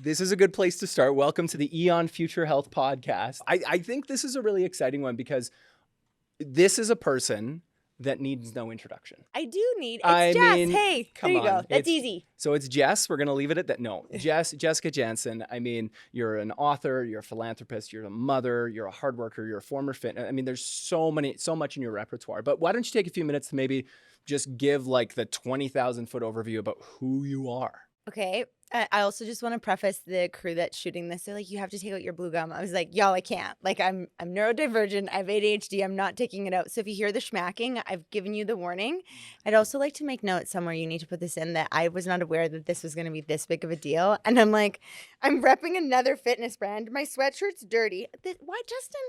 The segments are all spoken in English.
This is a good place to start. Welcome to the Aeon Future Health Podcast. I think this is a really exciting one because this is a person that needs no introduction. I do need. It's Jess. Hey, there you go. That's easy. So it's Jess. We're going to leave it at that. No, Jessica Jansen. I mean, you're an author, you're a philanthropist, you're a mother, you're a hard worker, you're a former fitness. I mean, there's so much in your repertoire. But why don't you take a few minutes to maybe just give like the 20,000 foot overview about who you are? Okay. I also just want to preface the crew that's shooting this. They're like, you have to take out your blue gum. I was like, y'all, I can't. Like, I'm neurodivergent. I have ADHD. I'm not taking it out. So if you hear the schmacking, I've given you the warning. I'd also like to make note somewhere you need to put this in that I was not aware that this was going to be this big of a deal. And I'm like, I'm repping another fitness brand. My sweatshirt's dirty. Why, Justin?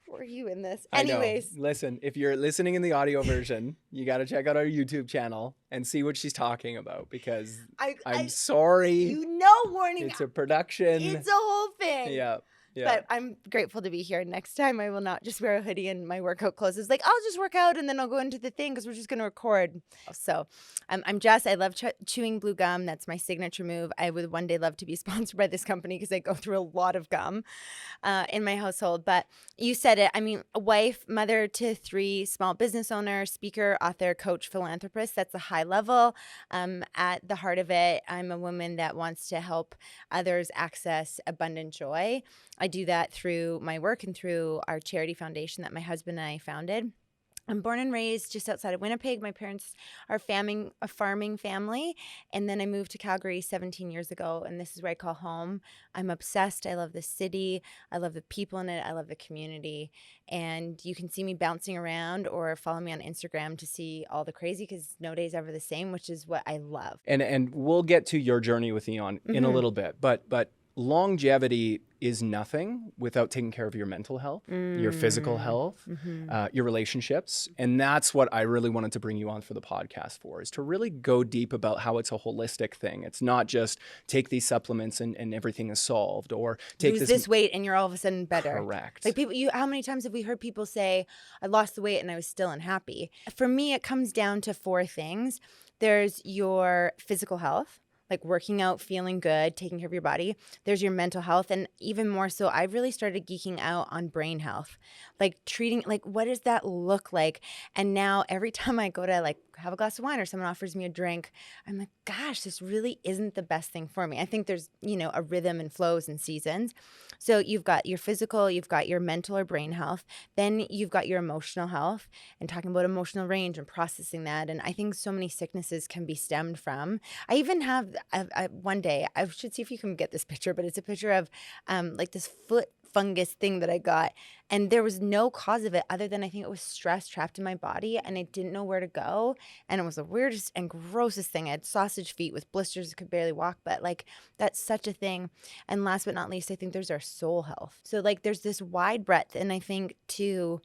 Were you in this? Anyways. I know. Listen, if you're listening in the audio version, you got to check out our YouTube channel and see what she's talking about because I'm sorry. You know, warning. It's a production. It's a whole thing. Yeah. But I'm grateful to be here. Next time, I will not just wear a hoodie and my workout clothes. It's like, I'll just work out and then I'll go into the thing because we're just going to record. So I'm Jess. I love chewing blue gum. That's my signature move. I would one day love to be sponsored by this company because I go through a lot of gum in my household. But you said it. I mean, a wife, mother to 3, small business owner, speaker, author, coach, philanthropist. That's a high level. At the heart of it, I'm a woman that wants to help others access abundant joy. I do that through my work and through our charity foundation that my husband and I founded. I'm born and raised just outside of Winnipeg. My parents are a farming family. And then I moved to Calgary 17 years ago, and this is where I call home. I'm obsessed. I love the city. I love the people in it. I love the community. And you can see me bouncing around or follow me on Instagram to see all the crazy because no day's ever the same, which is what I love. And we'll get to your journey with Aeon in a little bit. But longevity is nothing without taking care of your mental health, your physical health, your relationships. And that's what I really wanted to bring you on for the podcast for, is to really go deep about how it's a holistic thing. It's not just take these supplements and everything is solved, or take lose this weight and you're all of a sudden better. Correct. Like people, how many times have we heard people say, I lost the weight and I was still unhappy? For me, it comes down to 4 things. There's your physical health, like working out, feeling good, taking care of your body. There's your mental health. And even more so, I've really started geeking out on brain health, like what does that look like? And now every time I go to like have a glass of wine or someone offers me a drink, I'm like, gosh, this really isn't the best thing for me. I think there's, a rhythm and flows and seasons. So you've got your physical, you've got your mental or brain health. Then you've got your emotional health and talking about emotional range and processing that. And I think so many sicknesses can be stemmed from. I even have one day, I should see if you can get this picture, but it's a picture of like this foot fungus thing that I got, and there was no cause of it other than I think it was stress trapped in my body and I didn't know where to go, and it was the weirdest and grossest thing. I had sausage feet with blisters, could barely walk, but like that's such a thing. And last but not least, I think there's our soul health. So like there's this wide breadth, and I think too,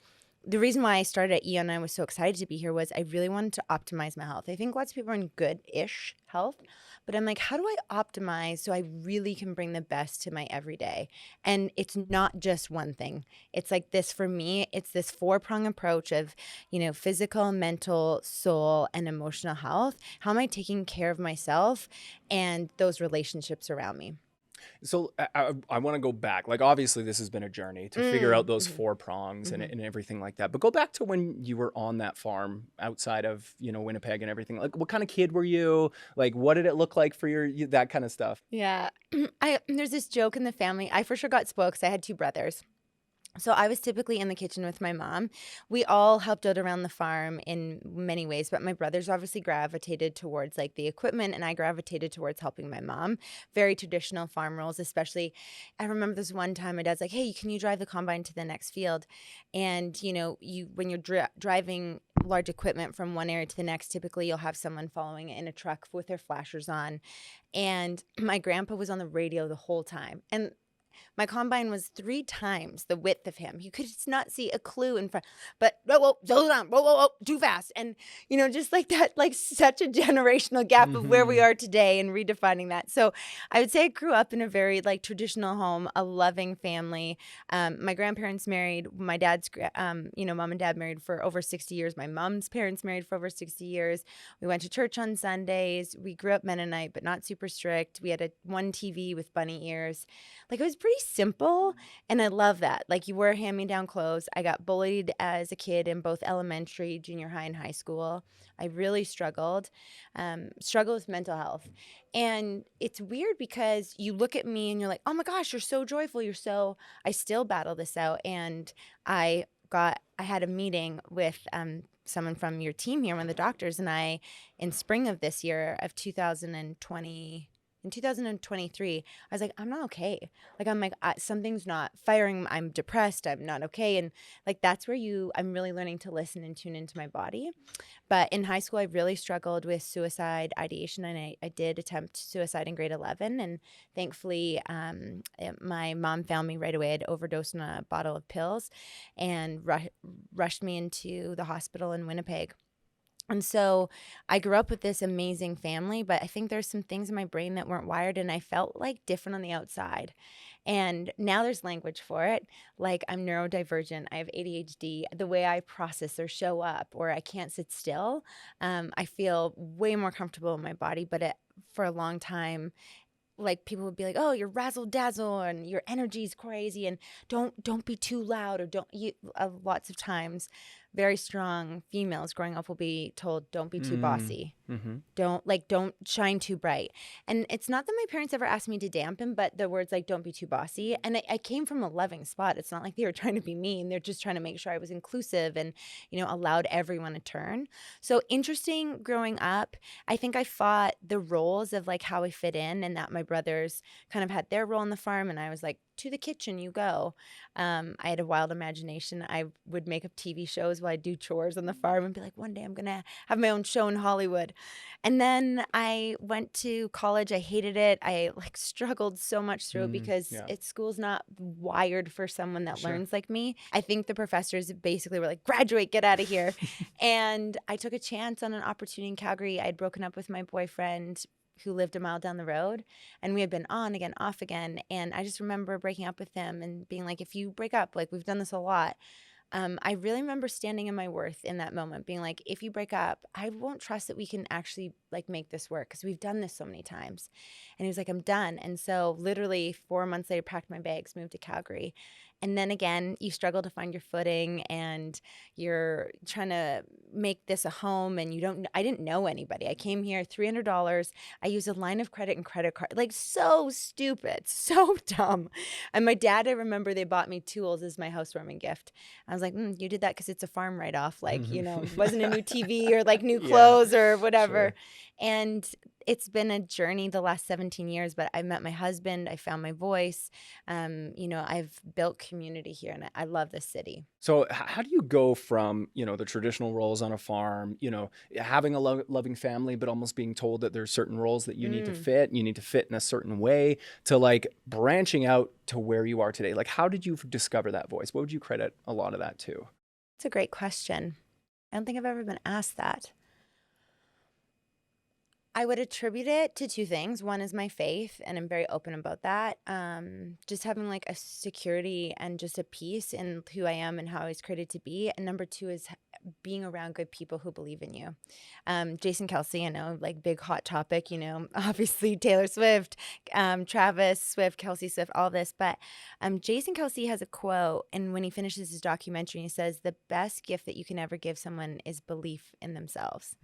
the reason why I started at Aeon and I was so excited to be here was I really wanted to optimize my health. I think lots of people are in good-ish health, but I'm like, how do I optimize so I really can bring the best to my everyday? And it's not just one thing. It's like this, for me, it's this 4-prong approach of, physical, mental, soul, and emotional health. How am I taking care of myself and those relationships around me? So I want to go back. Like, obviously, this has been a journey to figure out those 4 prongs and everything like that. But go back to when you were on that farm outside of, Winnipeg and everything. Like, what kind of kid were you? Like, what did it look like for that kind of stuff? Yeah. There's this joke in the family. I for sure got spoiled because I had 2 brothers. So I was typically in the kitchen with my mom. We all helped out around the farm in many ways, but my brothers obviously gravitated towards like the equipment, and I gravitated towards helping my mom. Very traditional farm roles, especially. I remember this one time my dad's like, hey, can you drive the combine to the next field? And, when you're driving large equipment from one area to the next, typically you'll have someone following in a truck with their flashers on. And my grandpa was on the radio the whole time. And My combine was 3 times the width of him. You could just not see a clue in front. But whoa, slow down, whoa, too fast. And, just like that, like such a generational gap of where we are today and redefining that. So I would say I grew up in a very like traditional home, a loving family. My grandparents married. My dad's, mom and dad married for over 60 years. My mom's parents married for over 60 years. We went to church on Sundays. We grew up Mennonite, but not super strict. We had one TV with bunny ears. Like, it was pretty simple, and I love that. Like, you wear hand-me-down clothes. I got bullied as a kid in both elementary, junior high, and high school. I really struggled with mental health. And it's weird because you look at me and you're like, oh my gosh, you're so joyful. I still battle this out. And I had a meeting with someone from your team here, one of the doctors, and in spring of this year of 2020, in 2023, I was like, I'm not okay. Like, I'm like, something's not firing. I'm depressed. I'm not okay. And like, that's where I'm really learning to listen and tune into my body. But in high school, I really struggled with suicide ideation. And I did attempt suicide in grade 11. And thankfully, my mom found me right away. I'd overdosed on a bottle of pills and rushed me into the hospital in Winnipeg. And so I grew up with this amazing family, but I think there's some things in my brain that weren't wired, and I felt like different on the outside. And now there's language for it. Like, I'm neurodivergent. I have ADHD. The way I process or show up, or I can't sit still, I feel way more comfortable in my body. But for a long time, like, people would be like, oh, you're razzle dazzle and your energy's crazy and don't be too loud, or lots of times very strong females growing up will be told, don't be too bossy. Mm-hmm. Don't shine too bright. And it's not that my parents ever asked me to dampen, but the words like, don't be too bossy. And I came from a loving spot. It's not like they were trying to be mean. They're just trying to make sure I was inclusive and, allowed everyone a turn. So interesting growing up. I think I fought the roles of like how I fit in, and that my brothers kind of had their role in the farm. And I was like, to the kitchen you go. I had a wild imagination. I would make up TV shows while I do chores on the farm and be like, one day I'm going to have my own show in Hollywood. And then I went to college. I hated it. I struggled so much through because school's not wired for someone that learns like me. I think the professors basically were like, graduate, get out of here. And I took a chance on an opportunity in Calgary. I'd broken up with my boyfriend who lived a mile down the road, and we had been on again, off again. And I just remember breaking up with him and being like, if you break up, like, we've done this a lot. I really remember standing in my worth in that moment, being like, if you break up, I won't trust that we can actually make this work, because we've done this so many times. And he was like, I'm done. And so literally 4 months later, packed my bags, moved to Calgary. And then again, you struggle to find your footing, and you're trying to make this a home, and I didn't know anybody. I came here, $300. I used a line of credit and credit card, so stupid, so dumb. And my dad, I remember they bought me tools as my housewarming gift. I was like, you did that because it's a farm write-off. It wasn't a new TV or new clothes or whatever. Sure. And it's been a journey the last 17 years, but I met my husband. I found my voice. I've built community here, and I love this city. So how do you go from, the traditional roles on a farm, having a loving family, but almost being told that there's certain roles that you need to fit, and you need to fit in a certain way, to branching out to where you are today? How did you discover that voice? What would you credit a lot of that to? It's a great question. I don't think I've ever been asked that. I would attribute it to two things. One is my faith, and I'm very open about that. Just having a security and just a peace in who I am and how I was created to be. And number two is being around good people who believe in you. Jason Kelce, I know, big hot topic, obviously Taylor Swift, Travis Swift, Kelce Swift, all this. But Jason Kelce has a quote, and when he finishes his documentary, he says, the best gift that you can ever give someone is belief in themselves.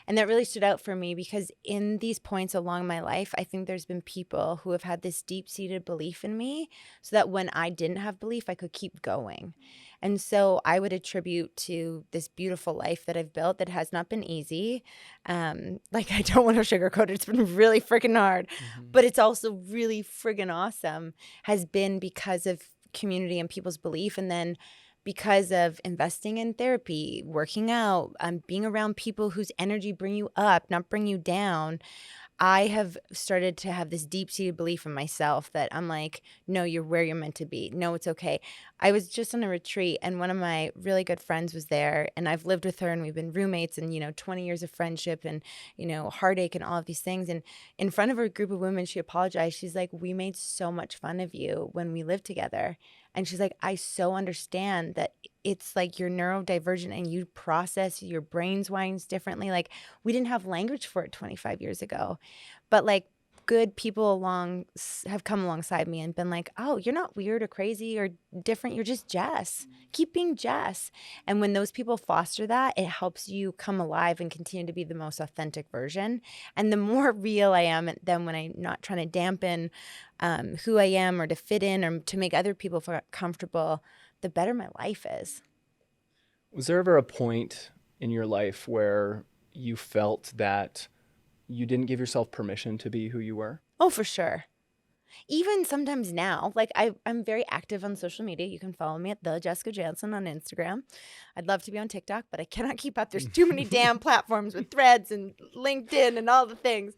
And that really stood out for me, because in these points along my life, I think there's been people who have had this deep-seated belief in me, so that when I didn't have belief, I could keep going. And so I would attribute to this beautiful life that I've built that has not been easy. I don't want to sugarcoat it. It's been really freaking hard, but it's also really friggin' awesome, has been because of community and people's belief. And then because of investing in therapy, working out, being around people whose energy bring you up, not bring you down, I have started to have this deep-seated belief in myself that I'm like, no, you're where you're meant to be. No, it's okay. I was just on a retreat and one of my really good friends was there and I've lived with her and we've been roommates and, 20 years of friendship and, heartache and all of these things. And in front of a group of women, she apologized. She's like, we made so much fun of you when we lived together. And she's like, I so understand that it's like you're neurodivergent and you process your brain's winds differently. Like we didn't have language for it 25 years ago. But like good people have come alongside me and been like, oh, you're not weird or crazy or different. You're just Jess. Keep being Jess. And when those people foster that, it helps you come alive and continue to be the most authentic version. And the more real I am then when I'm not trying to dampen who I am or to fit in or to make other people feel comfortable, the better my life is. Was there ever a point in your life where you felt that you didn't give yourself permission to be who you were? Oh, for sure. Even sometimes now, like I'm very active on social media. You can follow me at the Jessica Jansen on Instagram. I'd love to be on TikTok, but I cannot keep up. There's too many damn platforms with Threads and LinkedIn and all the things.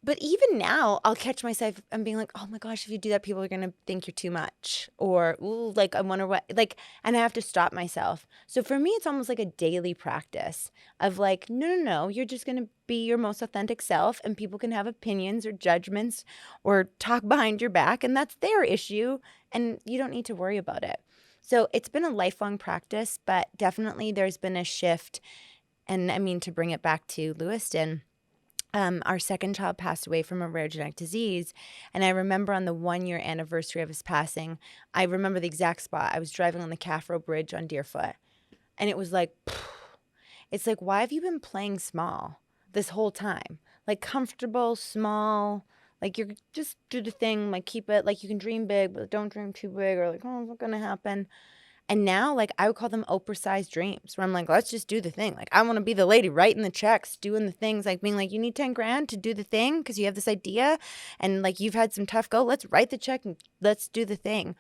But even now, I'll catch myself and being like, oh my gosh, if you do that, people are going to think you're too much. Or, ooh, like, I wonder what, like, and I have to stop myself. So for me, it's almost like a daily practice of like, no, you're just going to be your most authentic self and people can have opinions or judgments or talk behind your back and that's their issue and you don't need to worry about it. So it's been a lifelong practice, but definitely there's been a shift. And I mean, to bring it back to Lewiston, our second child passed away from a rare genetic disease. And I remember on the 1-year anniversary of his passing, I remember the exact spot. I was driving on the Caffro Bridge on Deerfoot. And it was like, it's like, why have you been playing small this whole time? Like comfortable, small, like you're just do the thing, like keep it, like you can dream big, but don't dream too big or like, oh, it's not going to happen. And now, like, I would call them Oprah-sized dreams where I'm like, let's just do the thing. Like, I want to be the lady writing the checks, doing the things, like being like, you need 10 grand to do the thing because you have this idea and like you've had some tough go. Let's write the check and let's do the thing.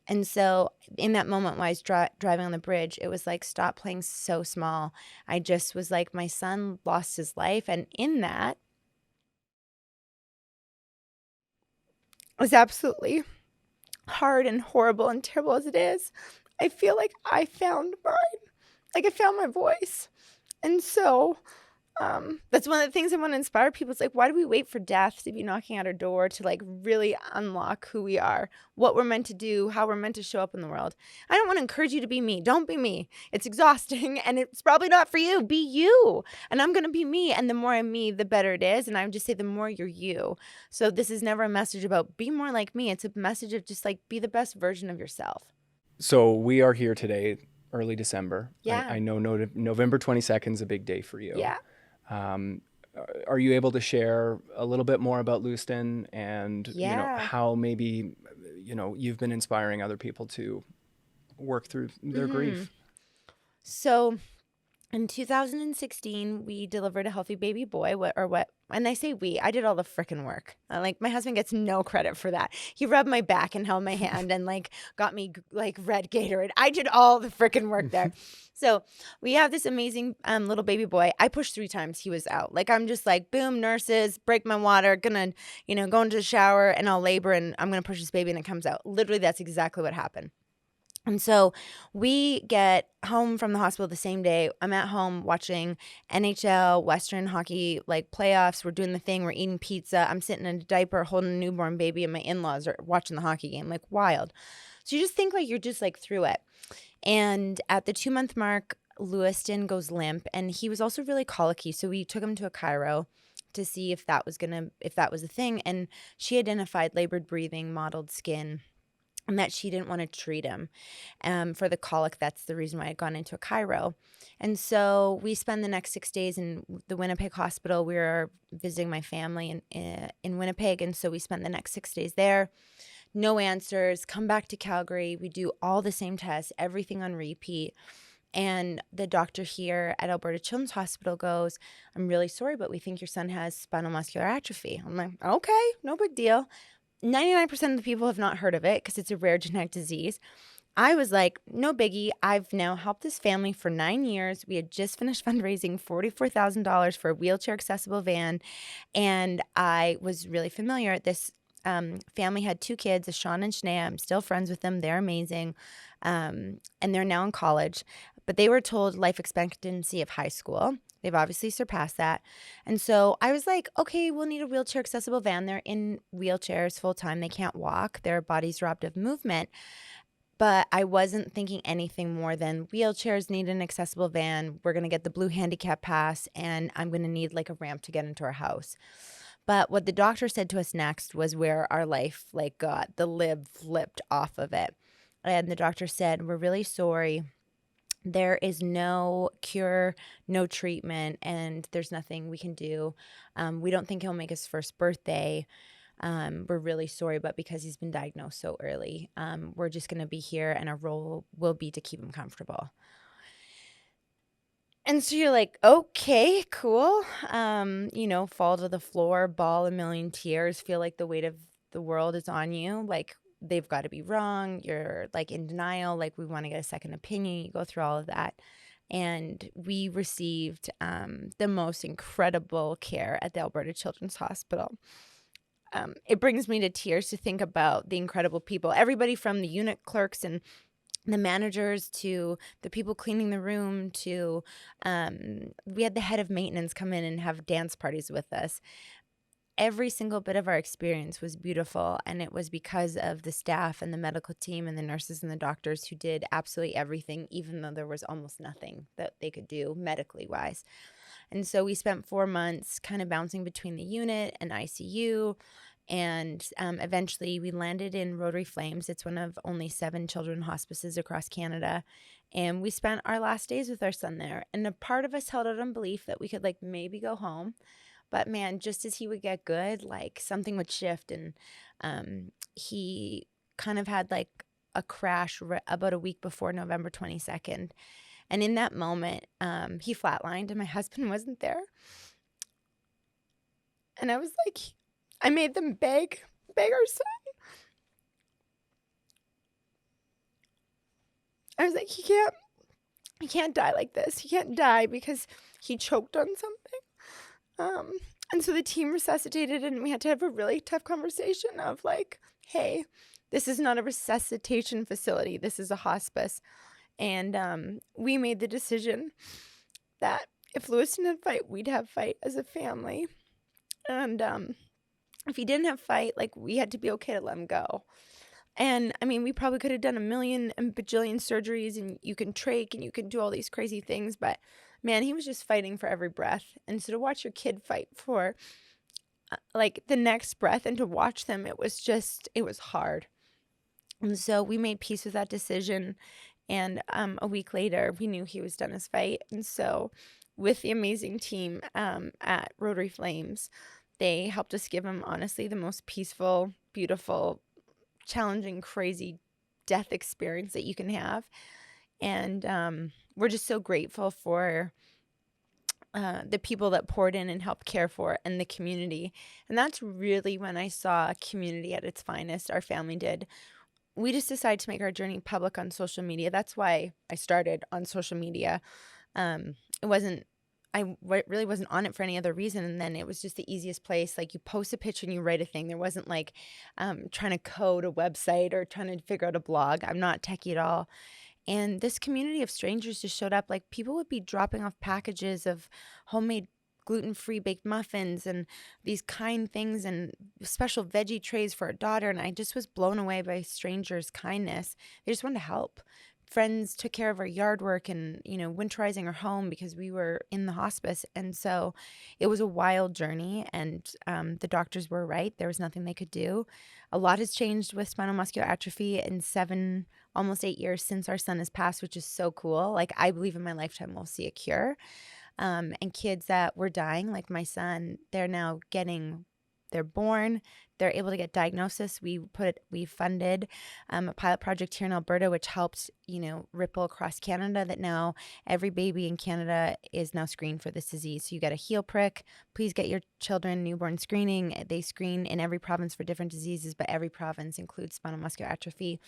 And so in that moment when I was driving on the bridge, it was like, stop playing so small. I just was like, my son lost his life. And in that, it was absolutely hard and horrible and terrible as it is. I feel like I found mine. Like I found my voice. And so that's one of the things I want to inspire people. It's like, why do we wait for death to be knocking at our door to like really unlock who we are, what we're meant to do, how we're meant to show up in the world? I don't want to encourage you to be me. Don't be me. It's exhausting and it's probably not for you. Be you. And I'm going to be me. And the more I'm me, the better it is. And I would just say the more you're you. So this is never a message about be more like me. It's a message of just like be the best version of yourself. So we are here today, early December. Yeah. I know November 22nd is a big day for you. Yeah. Are you able to share a little bit more about Lewiston and how maybe you've been inspiring other people to work through their grief? So in 2016, we delivered a healthy baby boy. And I say we, I did all the frickin' work. Like my husband gets no credit for that. He rubbed my back and held my hand and like got me like red Gatorade. I did all the frickin' work there. So we have this amazing little baby boy. I pushed 3 times. He was out. Like I'm just like, boom, nurses, break my water, gonna, go into the shower and I'll labor and I'm gonna push this baby and it comes out. Literally, that's exactly what happened. And so we get home from the hospital the same day. I'm at home watching NHL, Western hockey, like playoffs. We're doing the thing. We're eating pizza. I'm sitting in a diaper holding a newborn baby and my in-laws are watching the hockey game, like wild. So you just think like you're just like through it. And at the 2-month mark, Lewiston goes limp and he was also really colicky. So we took him to a chiro to see if that was a thing. And she identified labored breathing, mottled skin, and that she didn't want to treat him for the colic. That's the reason why I'd gone into a chiro. And so we spend the next 6 days in the Winnipeg hospital. We were visiting my family in Winnipeg. And so we spent the next 6 days there. No answers. Come back to Calgary. We do all the same tests, everything on repeat. And the doctor here at Alberta Children's Hospital goes, I'm really sorry, but we think your son has spinal muscular atrophy. I'm like, okay, no big deal. 99% of the people have not heard of it because it's a rare genetic disease. I was like, no biggie. I've now helped this family for 9 years. We had just finished fundraising $44,000 for a wheelchair accessible van. And I was really familiar. This family had 2 kids, a Sean and Shania. I'm still friends with them. They're amazing. And they're now in college. But they were told life expectancy of high school. They've obviously surpassed that. And so I was like, okay, we'll need a wheelchair accessible van. They're in wheelchairs full time. They can't walk. Their bodies robbed of movement. But I wasn't thinking anything more than wheelchairs need an accessible van. We're going to get the blue handicap pass, and I'm going to need like a ramp to get into our house. But what the doctor said to us next was where our life like got the lid flipped off of it. And the doctor said, we're really sorry. There is no cure, no treatment, and there's nothing we can do. We don't think he'll make his first birthday. We're really sorry, but because he's been diagnosed so early, we're just going to be here, and our role will be to keep him comfortable. And so you're like, okay, cool. Fall to the floor, bawl a million tears, feel like the weight of the world is on you. Like, they've got to be wrong. You're like in denial. Like, we want to get a second opinion. You go through all of that. And we received the most incredible care at the Alberta Children's Hospital. It brings me to tears to think about the incredible people, everybody from the unit clerks and the managers to the people cleaning the room to we had the head of maintenance come in and have dance parties with us. Every single bit of our experience was beautiful, and it was because of the staff and the medical team and the nurses and the doctors who did absolutely everything, even though there was almost nothing that they could do medically wise. And so we spent 4 months kind of bouncing between the unit and ICU, and eventually we landed in Rotary Flames. It's one of only 7 children's hospices across Canada, and we spent our last days with our son there. And a part of us held out on belief that we could like maybe go home. But man, just as he would get good, like something would shift, and he kind of had like a crash about a week before November 22nd. And in that moment, he flatlined, and my husband wasn't there. And I was like, I made them beg our son. I was like, he can't die like this. He can't die because he choked on something. And so the team resuscitated, and we had to have a really tough conversation of like, hey, this is not a resuscitation facility. This is a hospice. And we made the decision that if Lewis didn't have fight, we'd have fight as a family. And if he didn't have fight, like we had to be okay to let him go. And I mean, we probably could have done a million and bajillion surgeries, and you can trach and you can do all these crazy things, but man, he was just fighting for every breath. And so to watch your kid fight for like the next breath and to watch them, it was hard. And so we made peace with that decision. And a week later, we knew he was done his fight. And so with the amazing team at Rotary Flames, they helped us give him, honestly, the most peaceful, beautiful, challenging, crazy death experience that you can have. And we're just so grateful for the people that poured in and helped care for it, and the community. And that's really when I saw a community at really finest. Our family did. We just decided to make our journey public on social media. That's why I started on social media. I really wasn't on it for any other reason. And then it was just the easiest place. Like, you post a picture and you write a thing. There wasn't like trying to code a website or trying to figure out a blog. I'm not techie at all. And this community of strangers just showed up. Like, people would be dropping off packages of homemade gluten-free baked muffins and these kind things and special veggie trays for our daughter. And I just was blown away by strangers' kindness. They just wanted to help. Friends took care of our yard work and, winterizing our home because we were in the hospice. And so it was a wild journey, and the doctors were right. There was nothing they could do. A lot has changed with spinal muscular atrophy in 7, almost 8 years since our son has passed, which is so cool. Like, I believe in my lifetime we'll see a cure. And kids that were dying, like my son, they're now getting they're born. They're able to get diagnosis. We funded a pilot project here in Alberta, which helped, ripple across Canada, that now every baby in Canada is now screened for this disease. So you get a heel prick. Please get your children newborn screening. They screen in every province for different diseases, but every province includes spinal muscular atrophy.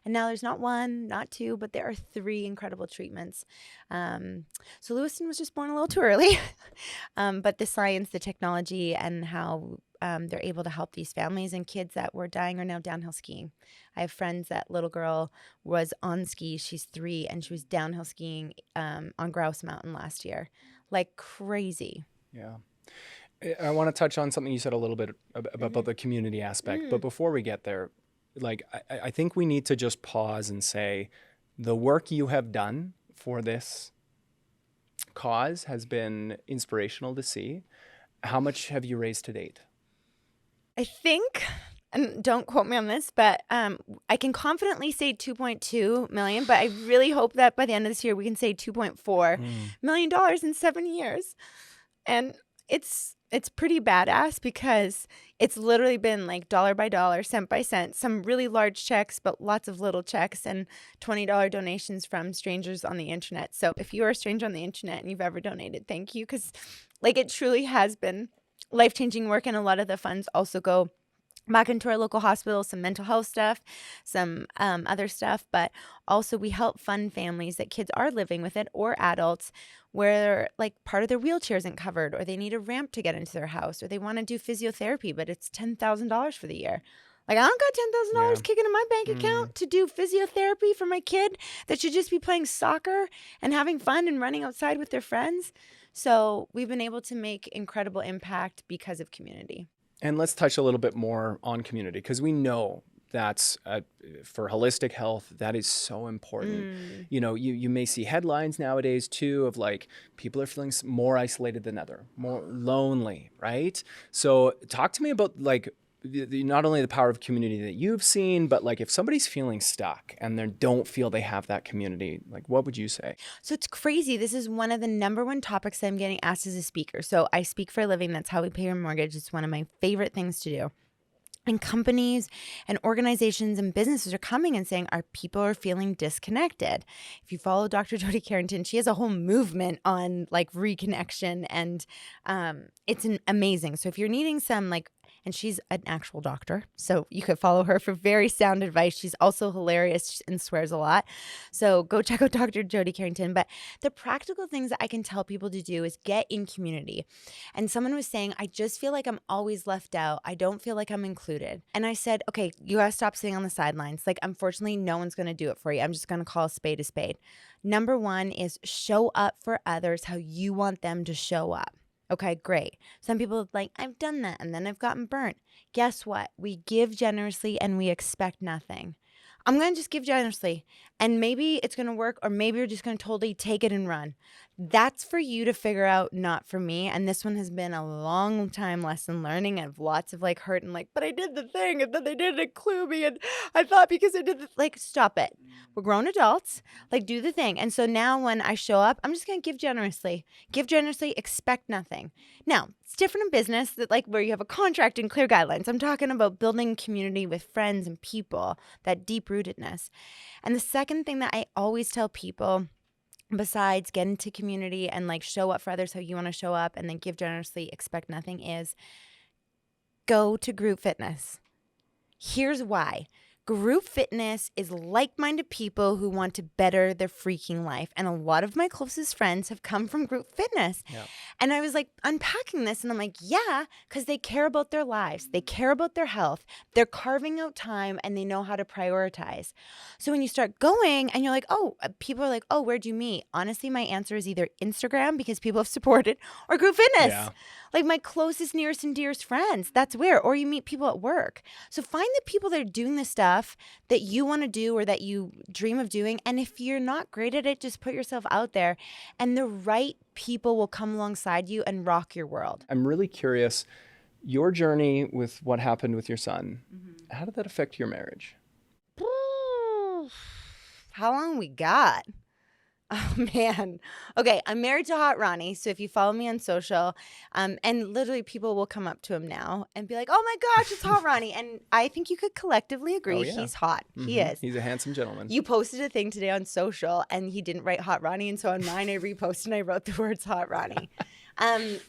And now there's not one, not two, but there are 3 incredible treatments. So Lewiston was just born a little too early. But the science, the technology, and how they're able to help these families, and kids that were dying are now downhill skiing. I have friends, that little girl was on skis. She's 3, and she was downhill skiing on Grouse Mountain last year. Like crazy. Yeah. I want to touch on something you said a little bit about the community aspect. But before we get there, like, I think we need to just pause and say the work you have done for this cause has been inspirational to see. How much have you raised to date? I think, and don't quote me on this, but I can confidently say 2.2 million, but I really hope that by the end of this year we can say $2.4 million in 7 years. And it's pretty badass, because it's literally been like dollar by dollar, cent by cent, some really large checks, but lots of little checks, and $20 donations from strangers on the internet. So if you are a stranger on the internet and you've ever donated, thank you, because like it truly has been life-changing work. And a lot of the funds also go back into our local hospital, some mental health stuff, some other stuff, but also we help fund families that kids are living with it, or adults where like part of their wheelchair isn't covered, or they need a ramp to get into their house, or they want to do physiotherapy, but it's $10,000 for the year. Like, I don't got $10,000 kicking in my bank account to do physiotherapy for my kid that should just be playing soccer and having fun and running outside with their friends. So we've been able to make incredible impact because of community. And let's touch a little bit more on community, because we know that's for holistic health, that is so important. You may see headlines nowadays too of like people are feeling more isolated than ever, more lonely, right? So talk to me about like not only the power of community that you've seen, but like if somebody's feeling stuck and they don't feel they have that community, like what would you say? So it's crazy. This is one of the number 1 topics that I'm getting asked as a speaker. So I speak for a living. That's how we pay our mortgage. It's one of my favorite things to do. And companies and organizations and businesses are coming and saying, our people are feeling disconnected. If you follow Dr. Jody Carrington, she has a whole movement on like reconnection, and it's amazing. So if you're needing some like, and she's an actual doctor, so you could follow her for very sound advice. She's also hilarious and swears a lot. So go check out Dr. Jody Carrington. But the practical things that I can tell people to do is get in community. And someone was saying, I just feel like I'm always left out. I don't feel like I'm included. And I said, okay, you gotta stop sitting on the sidelines. Like, unfortunately, no one's gonna do it for you. I'm just gonna call a spade a spade. Number 1 is show up for others how you want them to show up. Okay, great. Some people are like, I've done that and then I've gotten burnt. Guess what? We give generously and we expect nothing. I'm going to just give generously, and maybe it's going to work, or maybe you're just going to totally take it and run. That's for you to figure out, not for me. And this one has been a long time lesson learning. I have lots of like hurt and like, but I did the thing and then they didn't include me. And I thought because I did like, stop it. We're grown adults, like do the thing. And so now when I show up, I'm just going to give generously, expect nothing. Now it's different in business, that like where you have a contract and clear guidelines. I'm talking about building community with friends and people, that deep rootedness. And the second thing that I always tell people, besides get into community and like show up for others how you want to show up and then give generously, expect nothing, is go to group fitness. Here's why. Group fitness is like-minded people who want to better their freaking life. And a lot of my closest friends have come from group fitness. Yeah. And I was like unpacking this and I'm like, yeah, because they care about their lives. They care about their health. They're carving out time and they know how to prioritize. So when you start going and you're like, oh, people are like, oh, where'd you meet? Honestly, my answer is either Instagram, because people have supported, or group fitness. Yeah. Like my closest, nearest, and dearest friends. That's where. Or you meet people at work. So find the people that are doing the stuff that you want to do or that you dream of doing. And if you're not great at it, just put yourself out there. And the right people will come alongside you and rock your world. I'm really curious, your journey with what happened with your son, how did that affect your marriage? How long we got? Oh, man. Okay, I'm married to Hot Ronnie. So if you follow me on social, and literally people will come up to him now and be like, oh my gosh, it's Hot Ronnie. And I think you could collectively agree Oh, yeah. he's hot. He is. He's a handsome gentleman. You posted a thing today on social and he didn't write Hot Ronnie. And so on mine, I reposted and I wrote the words Hot Ronnie.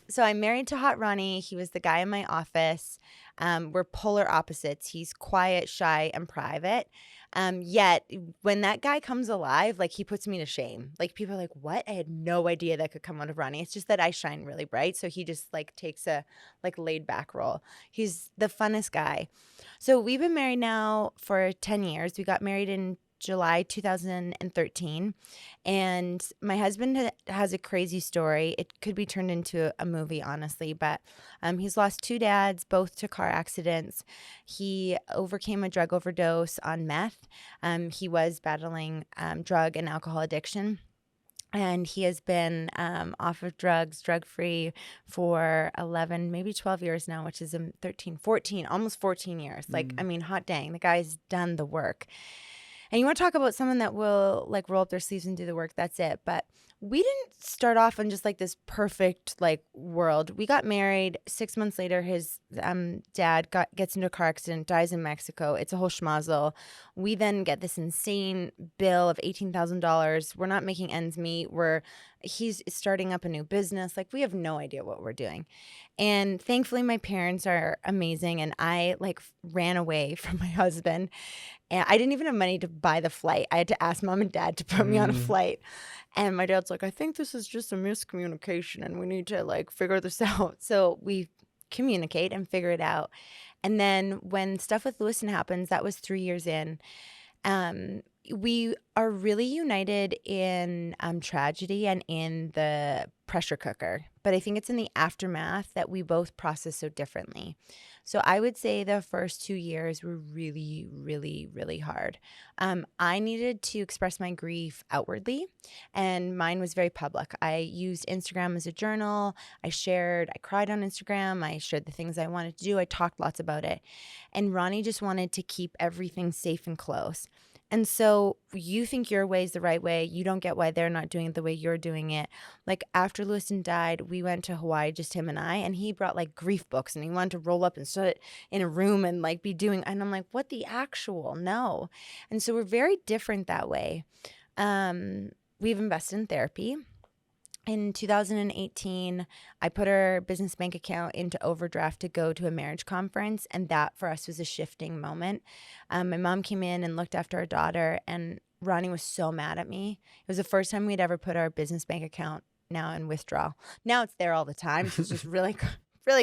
So I'm married to Hot Ronnie. He was the guy in my office. We're polar opposites. He's quiet, shy, and private. Yet when that guy comes alive, like he puts me to shame. Like people are like, what? I had no idea that could come out of Ronnie. It's just that I shine really bright. So he just like takes a like laid back role. He's the funnest guy. So we've been married now for 10 years. We got married in July 2013. And my husband has a crazy story. It could be turned into a movie, honestly, but he's lost 2 dads, both to car accidents. He overcame a drug overdose on meth. He was battling drug and alcohol addiction. And he has been off of drugs, drug-free for 11, maybe 12 years now, which is 13, 14, almost 14 years. Like, I mean, hot dang, the guy's done the work. And you want to talk about someone that will like roll up their sleeves and do the work, that's it. But we didn't start off on just like this perfect like world. We got married 6 months later. His dad gets into a car accident, dies in Mexico. It's a whole schmozzle. We then get this insane bill of $18,000. We're not making ends meet. He's starting up a new business. Like we have no idea what we're doing. And thankfully my parents are amazing. And I like ran away from my husband. And I didn't even have money to buy the flight. I had to ask mom and dad to put me on a flight. And my dad's like, I think this is just a miscommunication and we need to like figure this out. So we communicate and figure it out. And then when stuff with Lewiston happens, that was 3 years in. We are really united in tragedy and in the pressure cooker. But I think it's in the aftermath that we both process so differently. So I would say the first 2 years were really, really, really hard. I needed to express my grief outwardly, and mine was very public. I used Instagram as a journal. I cried on Instagram. I shared the things I wanted to do. I talked lots about it. And Ronnie just wanted to keep everything safe and close. And so you think your way is the right way. You don't get why they're not doing it the way you're doing it. Like after Lewiston died, we went to Hawaii, just him and I, and he brought like grief books and he wanted to roll up and sit in a room and like be doing, and I'm like, what the actual? No. And so we're very different that way. We've invested in therapy. In 2018, I put our business bank account into overdraft to go to a marriage conference, and that for us was a shifting moment. My mom came in and looked after our daughter, and Ronnie was so mad at me. It was the first time we'd ever put our business bank account now in withdrawal. Now it's there all the time. So it's just really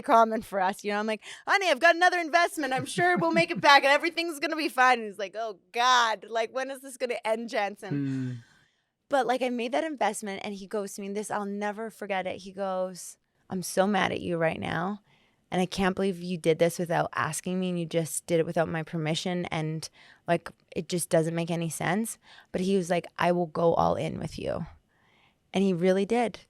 common for us. You know, I'm like, honey, I've got another investment. I'm sure we'll make it back and everything's going to be fine. And he's like, oh, God, like, when is this going to end, Jensen? But like I made that investment and he goes to me, this, I'll never forget it. He goes, I'm so mad at you right now. And I can't believe you did this without asking me and you just did it without my permission. And like, it just doesn't make any sense. But he was like, I will go all in with you. And he really did.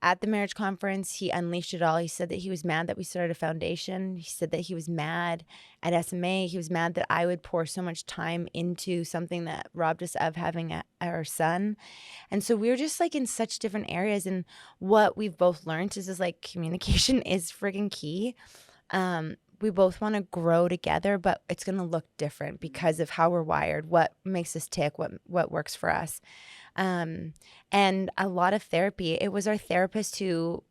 At the marriage conference, he unleashed it all. He said that he was mad that we started a foundation. He said that he was mad at SMA. He was mad that I would pour so much time into something that robbed us of having our son. And so we were just like in such different areas. And what we've both learned is like communication is friggin' key. We both want to grow together, but it's going to look different because of how we're wired, what makes us tick, what works for us. And a lot of therapy. It was our therapist who,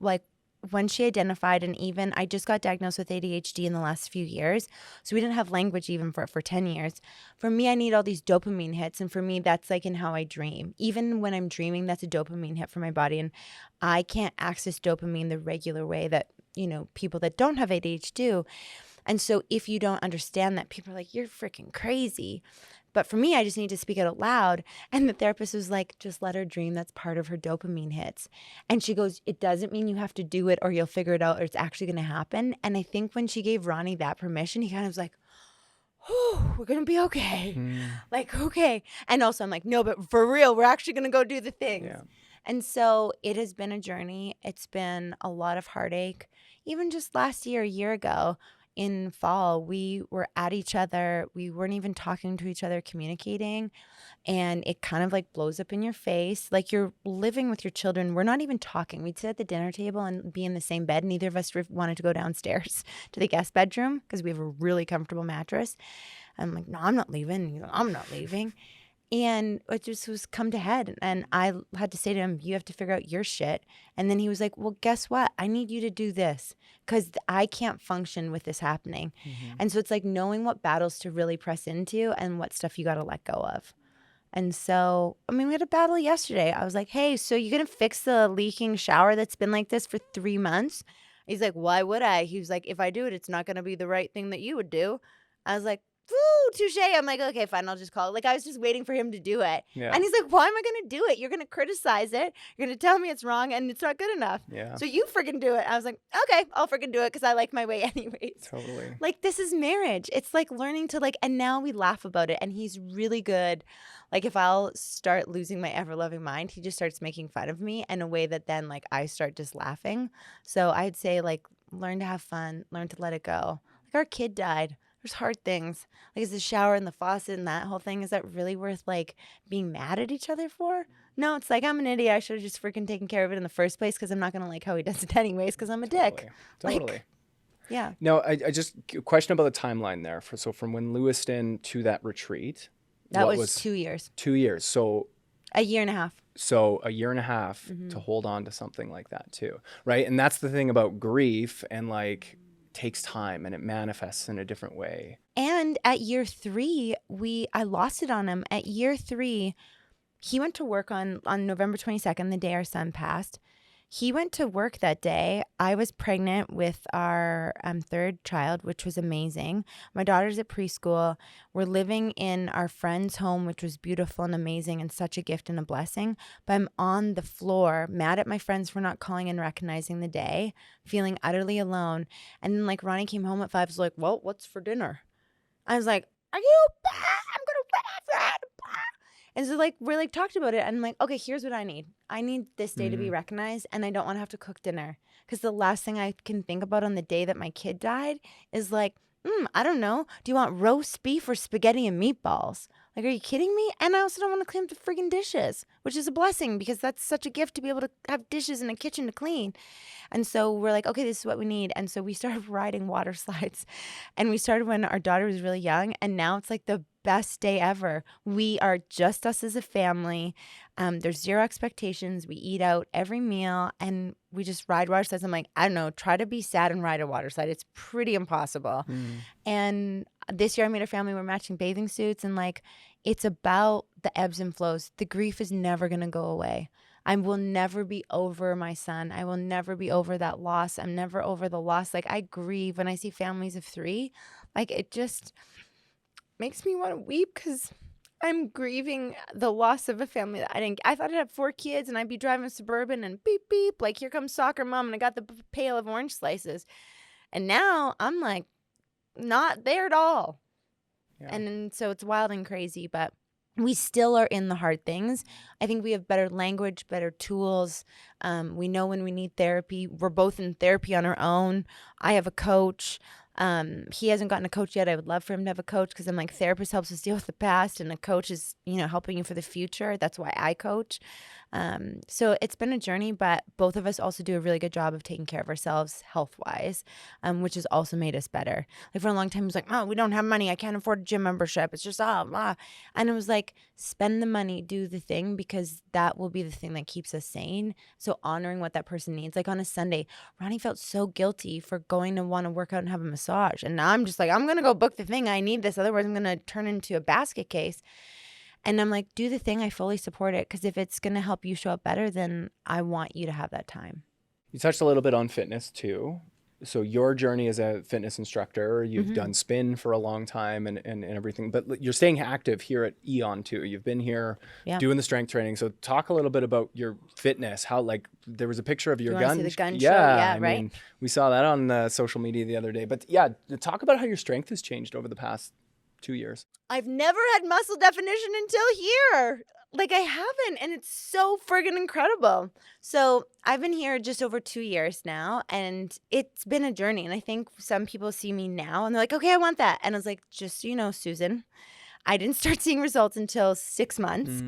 like, when she identified, and even I just got diagnosed with ADHD in the last few years, so we didn't have language even for 10 years. For me, I need all these dopamine hits, and for me, that's like in how I dream. Even when I'm dreaming, that's a dopamine hit for my body, and I can't access dopamine the regular way that, you know, people that don't have ADHD do. And so if you don't understand that, people are like, you're freaking crazy. But for me, I just need to speak it out loud. And the therapist was like, just let her dream. That's part of her dopamine hits. And she goes, it doesn't mean you have to do it or you'll figure it out or it's actually going to happen. And I think when she gave Ronnie that permission, he kind of was like, oh, we're going to be okay. Like, okay. And also I'm like, no, but for real, we're actually going to go do the things. Yeah. And so it has been a journey. It's been a lot of heartache. Even just last year, a year ago, in fall, we were at each other. We weren't even talking to each other, communicating. And it kind of like blows up in your face. Like you're living with your children. We're not even talking. We'd sit at the dinner table and be in the same bed. Neither of us wanted to go downstairs to the guest bedroom because we have a really comfortable mattress. I'm like, no, I'm not leaving. I'm not leaving. And it just was come to head. And I had to say to him, you have to figure out your shit. And then he was like, well, guess what? I need you to do this because I can't function with this happening. And so it's like knowing what battles to really press into and what stuff you got to let go of. And so, I mean, we had a battle yesterday. I was like, hey, so you're going to fix the leaking shower that's been like this for 3 months? He's like, why would I? He was like, if I do it, it's not going to be the right thing that you would do. I was like, woo, touche. I'm like, okay, fine, I'll just call it. Like, I was just waiting for him to do it. Yeah. And he's like, why am I going to do it? You're going to criticize it. You're going to tell me it's wrong and it's not good enough. Yeah. So you freaking do it. I was like, okay, I'll freaking do it because I like my way anyways. Totally. Like, this is marriage. It's like learning to like, and now we laugh about it. And he's really good. Like, if I'll start losing my ever-loving mind, he just starts making fun of me in a way that then like I start just laughing. So I'd say like, learn to have fun, learn to let it go. Like our kid died. There's hard things. Like, is the shower and the faucet and that whole thing, is that really worth, like, being mad at each other for? No, it's like, I'm an idiot. I should have just freaking taken care of it in the first place because I'm not going to like how he does it anyways because I'm a dick. Totally. Like, yeah. No, I just question about the timeline there. So from when Lewiston to that retreat. That was 2 years. 2 years. So. A year and a half. So a year and a half to hold on to something like that too, right? And that's the thing about grief and like takes time and it manifests in a different way. And at year 3, I lost it on him. At year 3, he went to work on November 22nd, the day our son passed. He went to work that day. I was pregnant with our third child, which was amazing. My daughter's at preschool. We're living in our friend's home, which was beautiful and amazing and such a gift and a blessing. But I'm on the floor, mad at my friends for not calling and recognizing the day, feeling utterly alone. And then like Ronnie came home at 5, was like, well, what's for dinner? I was like, are you bad? I'm going to run after it. And so like we like talked about it and I'm like, okay, here's what I need. I need this day to be recognized and I don't want to have to cook dinner. Because the last thing I can think about on the day that my kid died is like, I don't know. Do you want roast beef or spaghetti and meatballs? Like, are you kidding me? And I also don't want to clean up the friggin' dishes, which is a blessing because that's such a gift to be able to have dishes in a kitchen to clean. And so we're like, okay, this is what we need. And so we started riding water slides. And we started when our daughter was really young. And now it's like the best day ever. We are just us as a family. There's zero expectations. We eat out every meal and we just ride water slides. I'm like, I don't know, try to be sad and ride a water slide. It's pretty impossible. And this year I made a family, we're matching bathing suits and like, it's about the ebbs and flows. The grief is never going to go away. I will never be over my son. I will never be over that loss. I'm never over the loss. Like I grieve when I see families of 3. Like it just makes me want to weep because I'm grieving the loss of a family that I thought I'd have 4 kids and I'd be driving Suburban and beep, beep. Like here comes soccer mom and I got the pail of orange slices. And now I'm like not there at all. Yeah. And so it's wild and crazy, but we still are in the hard things. I think we have better language, better tools. We know when we need therapy. We're both in therapy on our own. I have a coach. He hasn't gotten a coach yet. I would love for him to have a coach because I'm like, therapist helps us deal with the past and a coach is, helping you for the future. That's why I coach. So it's been a journey, but both of us also do a really good job of taking care of ourselves health-wise, which has also made us better. Like for a long time, it was like, oh, we don't have money. I can't afford a gym membership. It's just, blah. And it was like, spend the money, do the thing, because that will be the thing that keeps us sane. So honoring what that person needs. Like on a Sunday, Ronnie felt so guilty for going to want to work out and have a massage. And now I'm just like, I'm going to go book the thing. I need this. Otherwise, I'm going to turn into a basket case. And I'm like, do the thing. I fully support it. Because if it's going to help you show up better, then I want you to have that time. You touched a little bit on fitness too. So your journey as a fitness instructor, you've done spin for a long time and everything, but you're staying active here at Aeon too. You've been here doing the strength training. So talk a little bit about your fitness, how like there was a picture of your gun. See the gun show? Yeah, right. I mean, we saw that on social media the other day, but yeah, talk about how your strength has changed over the past 2 years. I've never had muscle definition until here. Like, I haven't, and it's so friggin' incredible. So I've been here just over 2 years now, and it's been a journey. And I think some people see me now, and they're like, okay, I want that. And I was like, just so you know, Susan, I didn't start seeing results until 6 months.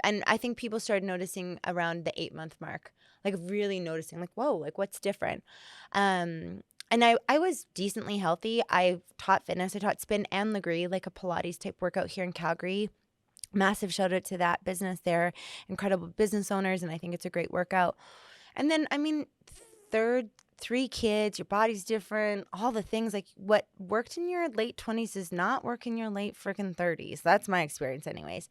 And I think people started noticing around the 8-month mark, like really noticing, like, whoa, like what's different? And I was decently healthy. I taught fitness. I taught spin and Legree, like a Pilates type workout here in Calgary. Massive shout out to that business. They're incredible business owners, and I think it's a great workout. And then, I mean, 3 kids, your body's different, all the things, like what worked in your late 20s does not work in your late freaking 30s. That's my experience anyways.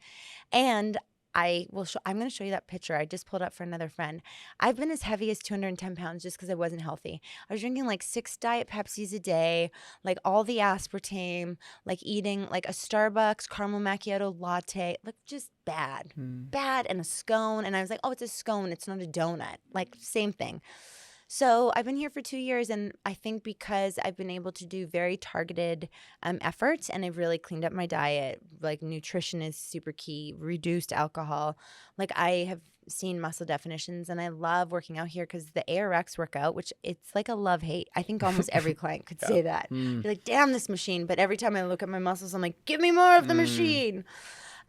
And I'm going to show you that picture I just pulled up for another friend. I've been as heavy as 210 pounds just because I wasn't healthy. I was drinking like 6 Diet Pepsis a day, like all the aspartame, like eating like a Starbucks caramel macchiato latte, like just bad, and a scone. And I was like, oh, it's a scone. It's not a donut. Like same thing. So I've been here for 2 years, and I think because I've been able to do very targeted efforts, and I've really cleaned up my diet, like nutrition is super key, reduced alcohol, like I have seen muscle definitions, and I love working out here because the ARX workout, which it's like a love-hate. I think almost every client could say that. Be like, damn this machine. But every time I look at my muscles, I'm like, give me more of the machine.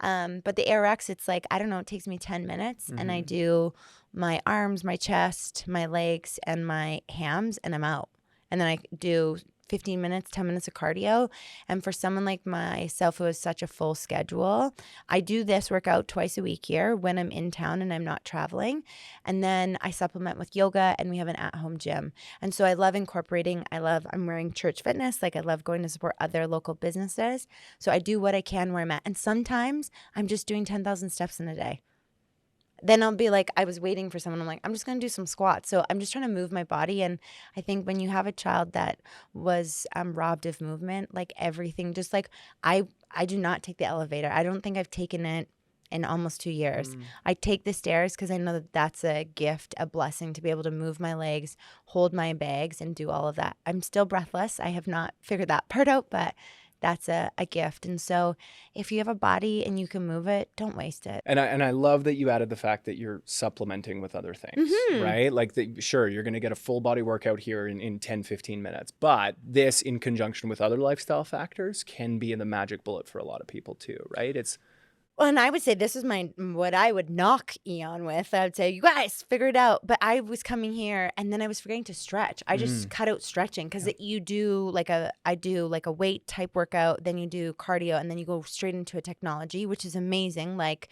But the ARX, it's like, I don't know, it takes me 10 minutes and I do my arms, my chest, my legs, and my hams, and I'm out. And then I do 15 minutes, 10 minutes of cardio. And for someone like myself who has such a full schedule, I do this workout twice a week here when I'm in town and I'm not traveling. And then I supplement with yoga, and we have an at-home gym. And so I love incorporating. I'm wearing church fitness. Like I love going to support other local businesses. So I do what I can where I'm at. And sometimes I'm just doing 10,000 steps in a day. Then I'll be like, I was waiting for someone. I'm like, I'm just going to do some squats. So I'm just trying to move my body. And I think when you have a child that was robbed of movement, like everything, just like I do not take the elevator. I don't think I've taken it in almost 2 years. I take the stairs because I know that that's a gift, a blessing to be able to move my legs, hold my bags, and do all of that. I'm still breathless. I have not figured that part out, but that's a gift. And so if you have a body and you can move it, don't waste it. And I love that you added the fact that you're supplementing with other things, right? Like, sure, you're going to get a full body workout here in 10, 15 minutes. But this, in conjunction with other lifestyle factors, can be the magic bullet for a lot of people too, right? Well, and I would say this is what I would knock Aeon with. I would say, you guys, figure it out. But I was coming here, and then I was forgetting to stretch. I just cut out stretching because I do like a weight type workout, then you do cardio, and then you go straight into a technology, which is amazing, like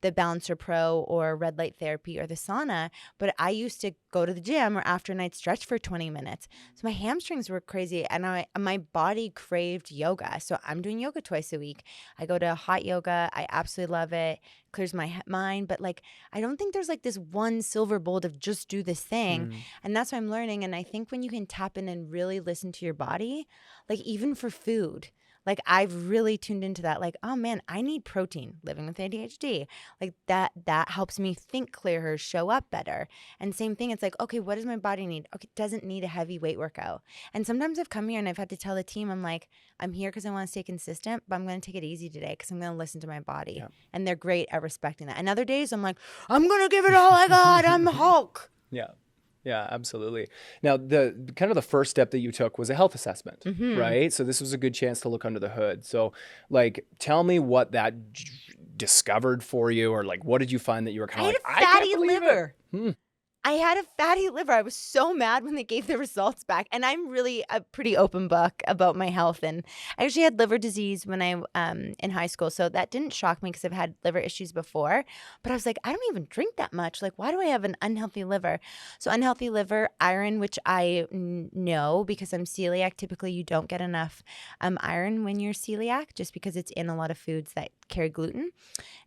the Balancer Pro or red light therapy or the sauna. But I used to go to the gym or after a night stretch for 20 minutes. So my hamstrings were crazy, and my body craved yoga. So I'm doing yoga twice a week. I go to hot yoga. I absolutely love it. Clears my mind. But like, I don't think there's like this one silver bullet of just do this thing. And that's what I'm learning. And I think when you can tap in and really listen to your body, like even for food, like I've really tuned into that. Like, oh man, I need protein living with ADHD. Like that helps me think clearer, show up better. And same thing, it's like, okay, what does my body need? Okay, it doesn't need a heavy weight workout. And sometimes I've come here and I've had to tell the team, I'm like, I'm here because I want to stay consistent, but I'm going to take it easy today because I'm going to listen to my body. Yeah. And they're great at respecting that. And other days I'm like, I'm going to give it all I got. I'm Hulk. Yeah. Yeah, absolutely. Now, the kind of the first step that you took was a health assessment, right? So this was a good chance to look under the hood. So like, tell me what that discovered for you, or like, what did you find that you were kind of like, I had a fatty liver. I had a fatty liver. I was so mad when they gave the results back. And I'm really a pretty open book about my health. And I actually had liver disease when I in high school. So that didn't shock me because I've had liver issues before. But I was like, I don't even drink that much. Like, why do I have an unhealthy liver? So unhealthy liver, iron, which I know because I'm celiac. Typically, you don't get enough iron when you're celiac just because it's in a lot of foods that carry gluten.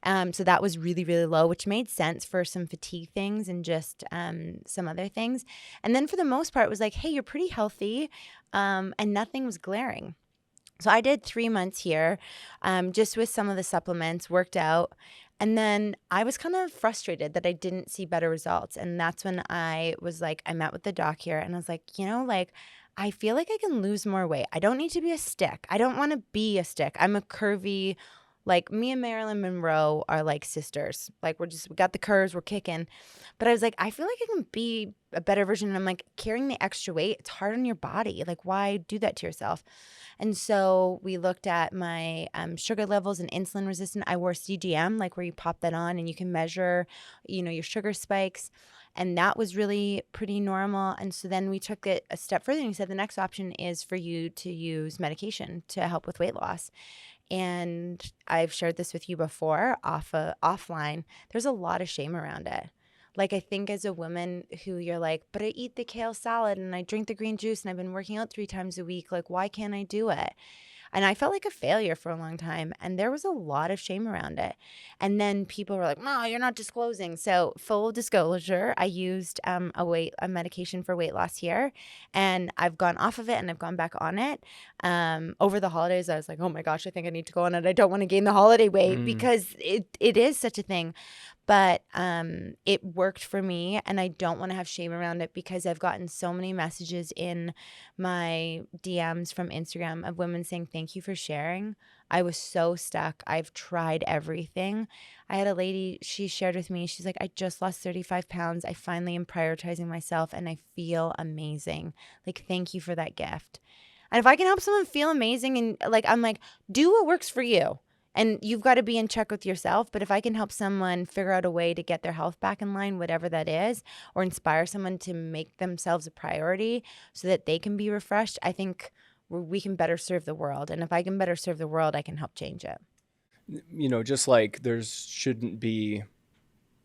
So that was really, really low, which made sense for some fatigue things and just some other things. And then for the most part, it was like, hey, you're pretty healthy, and nothing was glaring. So I did 3 months here just with some of the supplements, worked out. And then I was kind of frustrated that I didn't see better results. And that's when I was like, I met with the doc here and I was like, like, I feel like I can lose more weight. I don't need to be a stick. I don't want to be a stick. I'm a curvy, like me and Marilyn Monroe are like sisters. Like we got the curves, we're kicking. But I was like, I feel like I can be a better version. And I'm like, carrying the extra weight, it's hard on your body. Like, why do that to yourself? And so we looked at my sugar levels and insulin resistant. I wore CGM, like where you pop that on and you can measure, your sugar spikes. And that was really pretty normal. And so then we took it a step further and we said the next option is for you to use medication to help with weight loss. And I've shared this with you before offline. There's a lot of shame around it. Like, I think as a woman who you're like, but I eat the kale salad and I drink the green juice and I've been working out 3 times a week. Like, why can't I do it? And I felt like a failure for a long time. And there was a lot of shame around it. And then people were like, no, you're not disclosing. So full disclosure, I used a medication for weight loss here. And I've gone off of it and I've gone back on it. Over the holidays, I was like, oh my gosh, I think I need to go on it. I don't want to gain the holiday weight because it is such a thing. But it worked for me, and I don't want to have shame around it because I've gotten so many messages in my DMs from Instagram of women saying, thank you for sharing. I was so stuck. I've tried everything. I had a lady, she shared with me, she's like, I just lost 35 pounds. I finally am prioritizing myself, and I feel amazing. Like, thank you for that gift. And if I can help someone feel amazing, and like, I'm like, do what works for you. And you've got to be in check with yourself. But if I can help someone figure out a way to get their health back in line, whatever that is, or inspire someone to make themselves a priority so that they can be refreshed, I think we can better serve the world. And if I can better serve the world, I can help change it. Just like there shouldn't be,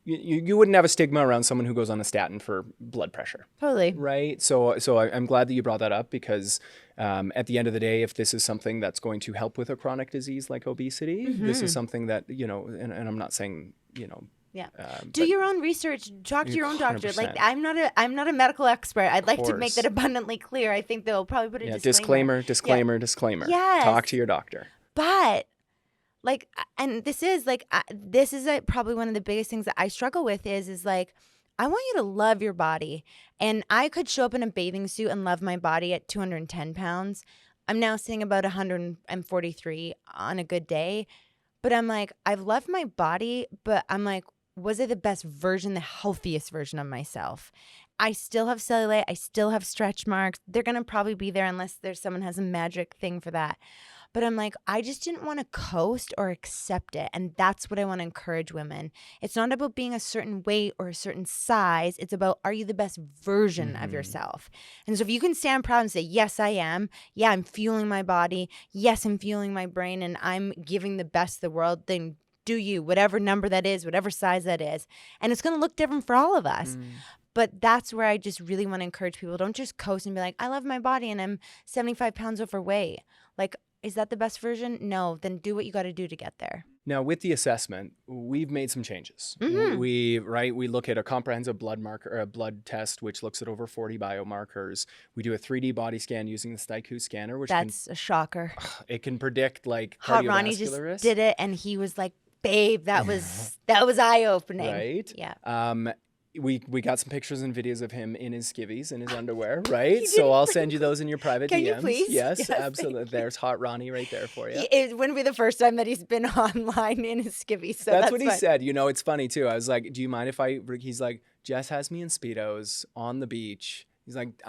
you wouldn't have a stigma around someone who goes on a statin for blood pressure. Totally. Right. So I'm glad that you brought that up because at the end of the day, if this is something that's going to help with a chronic disease like obesity, this is something that, and I'm not saying, Yeah. Do your own research. Talk to your own doctor. 100%. Like, I'm not a medical expert. I'd like to make that abundantly clear. I think they'll probably put a disclaimer. Disclaimer. Yes. Talk to your doctor. But like, and this is probably one of the biggest things that I struggle with is like, I want you to love your body. And I could show up in a bathing suit and love my body at 210 pounds. I'm now sitting about 143 on a good day. But I'm like, I've loved my body, but I'm like, was it the best version, the healthiest version of myself? I still have cellulite. I still have stretch marks. They're going to probably be there unless someone has a magic thing for that. But I'm like, I just didn't want to coast or accept it. And that's what I want to encourage women. It's not about being a certain weight or a certain size. It's about, are you the best version of yourself? And so if you can stand proud and say, yes, I am. Yeah, I'm fueling my body. Yes, I'm fueling my brain. And I'm giving the best of the world. Then do you, whatever number that is, whatever size that is. And it's going to look different for all of us. But that's where I just really want to encourage people. Don't just coast and be like, I love my body and I'm 75 pounds overweight. Like, is that the best version? No, then do what you got to do to get there. Now, with the assessment, we've made some changes. We look at a comprehensive blood test, which looks at over 40 biomarkers. We do a 3D body scan using the Staiku scanner, which that's a shocker. It can predict like Hot Ronnie just did it, and he was like, "Babe, that was eye opening." Right? Yeah. We got some pictures and videos of him in his skivvies, in his underwear, right? So I'll send you those in your private Can DMs. You please? Yes, absolutely. There's Hot Ronnie right there for you. It wouldn't be the first time that he's been online in his skivvies. So that's what he said. It's funny too. I was like, do you mind if he's like, Jess has me in Speedos on the beach. He's like,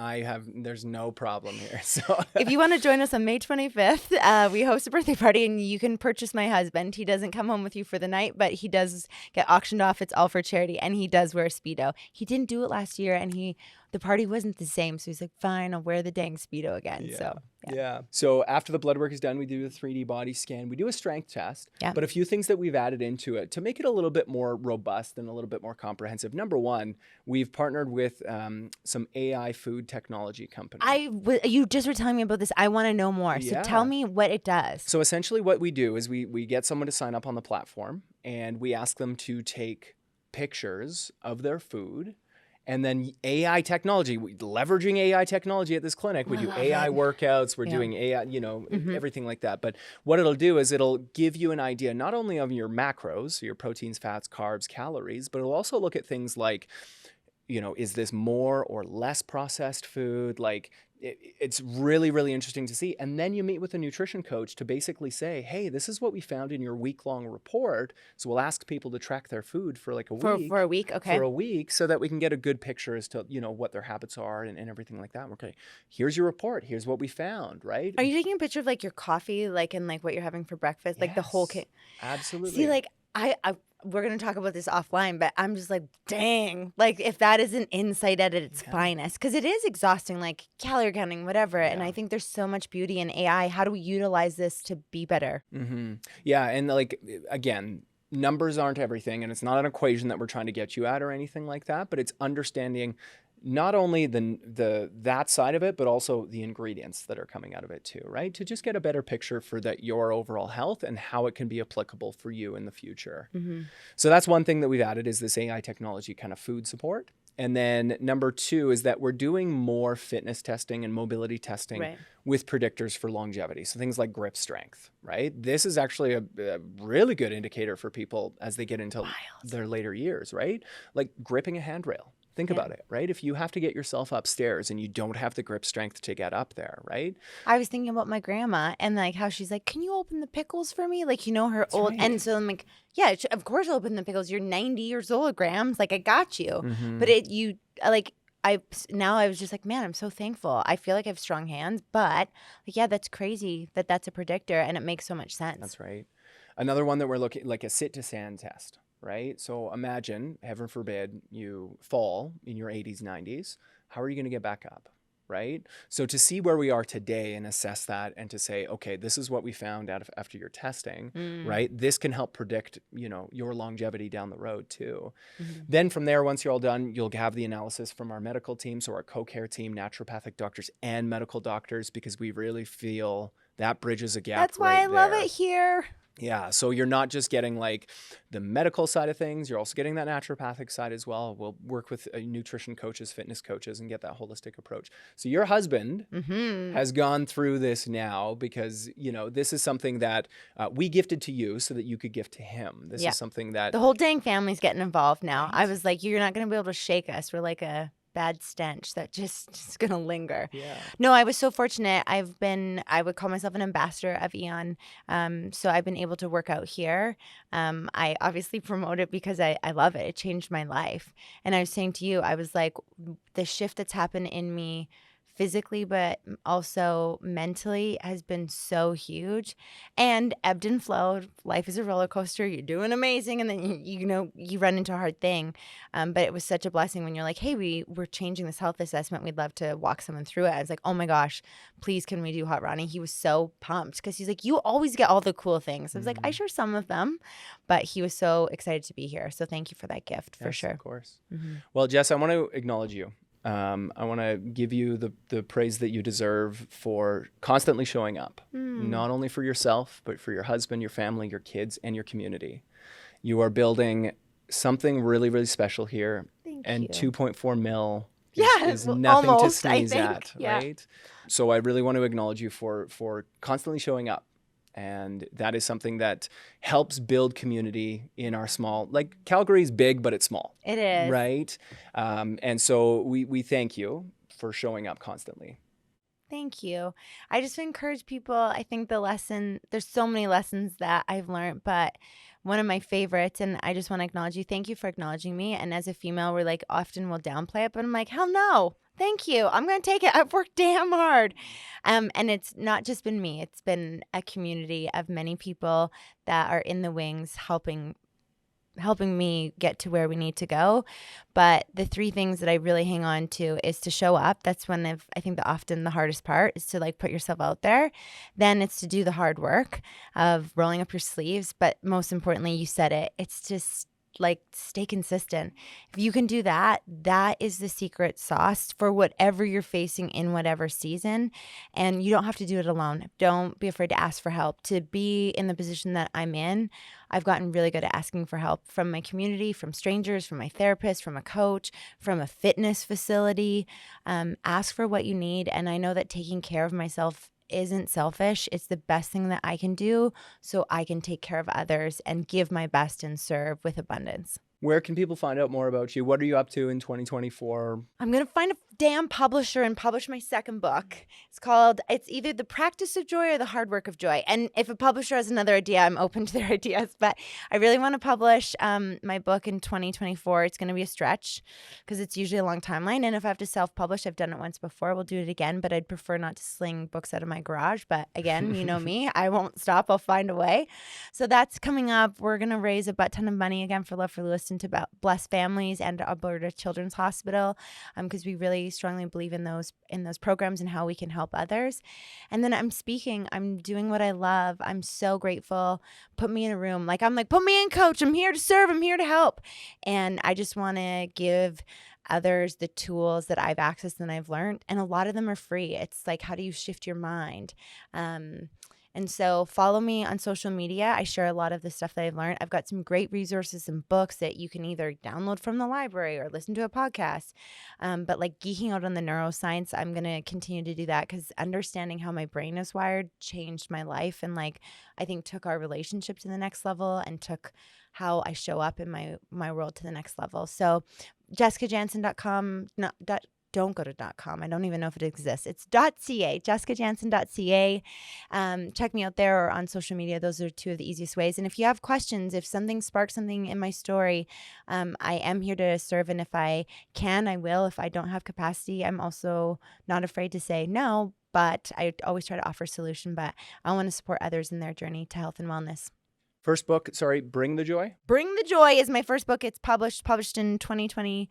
there's no problem here. So if you want to join us on May 25th, we host a birthday party and you can purchase my husband. He doesn't come home with you for the night, but he does get auctioned off. It's all for charity. And he does wear a Speedo. He didn't do it last year and the party wasn't the same. So he's like, fine, I'll wear the dang Speedo again. Yeah. Yeah. So after the blood work is done, we do a 3D body scan. We do a strength test. Yeah. But a few things that we've added into it to make it a little bit more robust and a little bit more comprehensive. Number one, we've partnered with some AI food technology company. You just were telling me about this. I want to know more. So tell me what it does. So essentially what we do is we get someone to sign up on the platform and we ask them to take pictures of their food. And then AI technology, leveraging AI technology at this clinic. We do AI workouts. We're doing AI, everything like that. But what it'll do is it'll give you an idea not only of your macros, so your proteins, fats, carbs, calories, but it'll also look at things like is this more or less processed food? Like, it's really, really interesting to see. And then you meet with a nutrition coach to basically say, hey, this is what we found in your week-long report. So we'll ask people to track their food for like a week. For a week, okay. For a week, so that we can get a good picture as to, what their habits are and everything like that. Okay, here's your report. Here's what we found, right? Are you taking a picture of like your coffee, like, and like what you're having for breakfast? Like the whole kit? Absolutely. See, like I we're going to talk about this offline, but I'm just like, dang, like if that is an insight at its finest, because it is exhausting, like calorie counting, whatever. And I think there's so much beauty in AI. How do we utilize this to be better? Mm-hmm. Yeah. And like, again, numbers aren't everything, and it's not an equation that we're trying to get you at or anything like that, but it's understanding not only that side of it, but also the ingredients that are coming out of it too, right? To just get a better picture for your overall health and how it can be applicable for you in the future. Mm-hmm. So that's one thing that we've added, is this AI technology kind of food support. And then number 2 is that we're doing more fitness testing and mobility testing with predictors for longevity. So things like grip strength, right? This is actually a really good indicator for people as they get into their later years, right? Like gripping a handrail. Think about it, right? If you have to get yourself upstairs and you don't have the grip strength to get up there, right? I was thinking about my grandma and like how she's like, can you open the pickles for me? Like, her That's old. Right. And so I'm like, yeah, of course I'll open the pickles. You're 90 years old, Grams. Like, I got you. Mm-hmm. But I was just like, man, I'm so thankful. I feel like I have strong hands, but like, yeah, that's crazy that's a predictor, and it makes so much sense. That's right. Another one that we're looking, like a sit to stand test. Right? So imagine, heaven forbid, you fall in your 80s, 90s. How are you going to get back up? Right? So to see where we are today and assess that, and to say, okay, this is what we found after your testing, right? This can help predict, your longevity down the road too. Mm-hmm. Then from there, once you're all done, you'll have the analysis from our medical team. So our co-care team, naturopathic doctors and medical doctors, because we really feel that bridges a gap. That's why I love it here. Yeah. So you're not just getting like the medical side of things, you're also getting that naturopathic side as well. We'll work with nutrition coaches, fitness coaches, and get that holistic approach. So your husband has gone through this now because, this is something that we gifted to you so that you could gift to him. This is something that the whole dang family's getting involved now. Right? I was like, you're not going to be able to shake us. We're like a bad stench that just is going to linger. Yeah. No, I was so fortunate. I would call myself an ambassador of Aeon. So I've been able to work out here. I obviously promote it because I love it. It changed my life. And I was saying to you, I was like, the shift that's happened in me physically, but also mentally, has been so huge, and ebbed and flowed. Life is a roller coaster. You're doing amazing, and then you run into a hard thing. But it was such a blessing when you're like, hey, we're changing this health assessment. We'd love to walk someone through it. I was like, oh my gosh, please, can we do Hot Ronnie? He was so pumped because he's like, you always get all the cool things. I was like, I share some of them, but he was so excited to be here. So thank you for that gift, for sure. Of course. Mm-hmm. Well, Jess, I want to acknowledge you. I want to give you the praise that you deserve for constantly showing up, not only for yourself, but for your husband, your family, your kids, and your community. You are building something really, really special here. Thank and you. 2.4 mil is well, nothing almost, to sneeze at, right? So I really want to acknowledge you for constantly showing up. And that is something that helps build community in our small, like Calgary's big, but it's small. It is. Right? And so we thank you for showing up constantly. Thank you. I just encourage people. I think there's so many lessons that I've learned, but one of my favorites, and I just want to acknowledge you. Thank you for acknowledging me. And as a female, we're like, often we'll downplay it, but I'm like, hell no. Thank you. I'm going to take it. I've worked damn hard. And it's not just been me. It's been a community of many people that are in the wings helping me get to where we need to go. But the 3 things that I really hang on to is to show up. That's one of, I think, often the hardest part is to like put yourself out there. Then it's to do the hard work of rolling up your sleeves. But most importantly, you said it, it's just like stay consistent. If you can do that, that is the secret sauce for whatever you're facing in whatever season. And you don't have to do it alone. Don't be afraid to ask for help. To be in the position that I'm in, I've gotten really good at asking for help from my community, from strangers, from my therapist, from a coach, from a fitness facility. Ask for what you need. And I know that taking care of myself isn't selfish. It's the best thing that I can do so I can take care of others and give my best and serve with abundance. Where can people find out more about you? What are you up to in 2024? I'm going to find a damn publisher and publish my second book. It's either The Practice of Joy or The Hard Work of Joy. And if a publisher has another idea, I'm open to their ideas. But I really want to publish my book in 2024. It's going to be a stretch because it's usually a long timeline. And if I have to self-publish, I've done it once before. We'll do it again. But I'd prefer not to sling books out of my garage. But again, you know me. I won't stop. I'll find a way. So that's coming up. We're going to raise a butt ton of money again for Love for Lewiston to bless families and Alberta Children's Hospital because we really strongly believe in those programs and how we can help others. And then I'm speaking. I'm doing what I love. I'm so grateful. Put me in a room. Put me in, coach. I'm here to serve. I'm here to help. And I just want to give others the tools that I've accessed and I've learned. And a lot of them are free. It's like, how do you shift your mind? And so follow me on social media. I share a lot of the stuff that I've learned. I've got some great resources and books that you can either download from the library or listen to a podcast. But like geeking out on the neuroscience, I'm going to continue to do that because understanding how my brain is wired changed my life and I think took our relationship to the next level and took how I show up in my world to the next level. So jessicajansen.com, don't go to .com. I don't even know if it exists. It's .ca, jessicajansen.ca. Check me out there or on social media. Those are two of the easiest ways. And if you have questions, if something sparks something in my story, I am here to serve. And if I can, I will. If I don't have capacity, I'm also not afraid to say no, but I always try to offer a solution. But I want to support others in their journey to health and wellness. First book, Bring the Joy? Bring the Joy is my first book. It's published in 2020.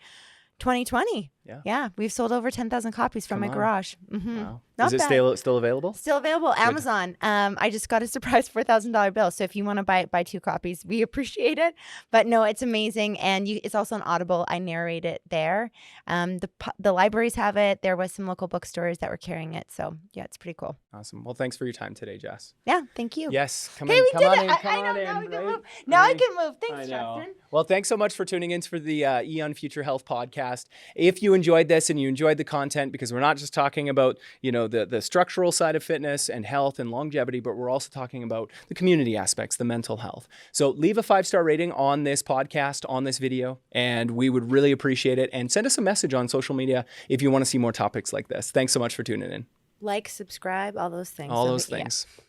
Yeah. We've sold over 10,000 copies from my garage. Mm-hmm. Wow. Is it still available? Still available. Good. Amazon. I just got a surprise $4,000 bill. So if you want to buy 2 copies, we appreciate it. But no, it's amazing. And it's also on Audible. I narrate it there. The libraries have it. There was some local bookstores that were carrying it. So yeah, it's pretty cool. Awesome. Well, thanks for your time today, Jess. Yeah, thank you. Yes. Come on in. We come did on it. in. Come on in. Now we can right? move. Now I can move. Thanks, Justin. Well, thanks so much for tuning in for the Aeon Future Health Podcast. If you enjoyed this and you enjoyed the content, because we're not just talking about, the structural side of fitness and health and longevity, but we're also talking about the community aspects, the mental health. So leave a 5-star rating on this podcast, on this video, and we would really appreciate it. And send us a message on social media if you want to see more topics like this. Thanks so much for tuning in. Like, subscribe, all those things. All those things. Yeah.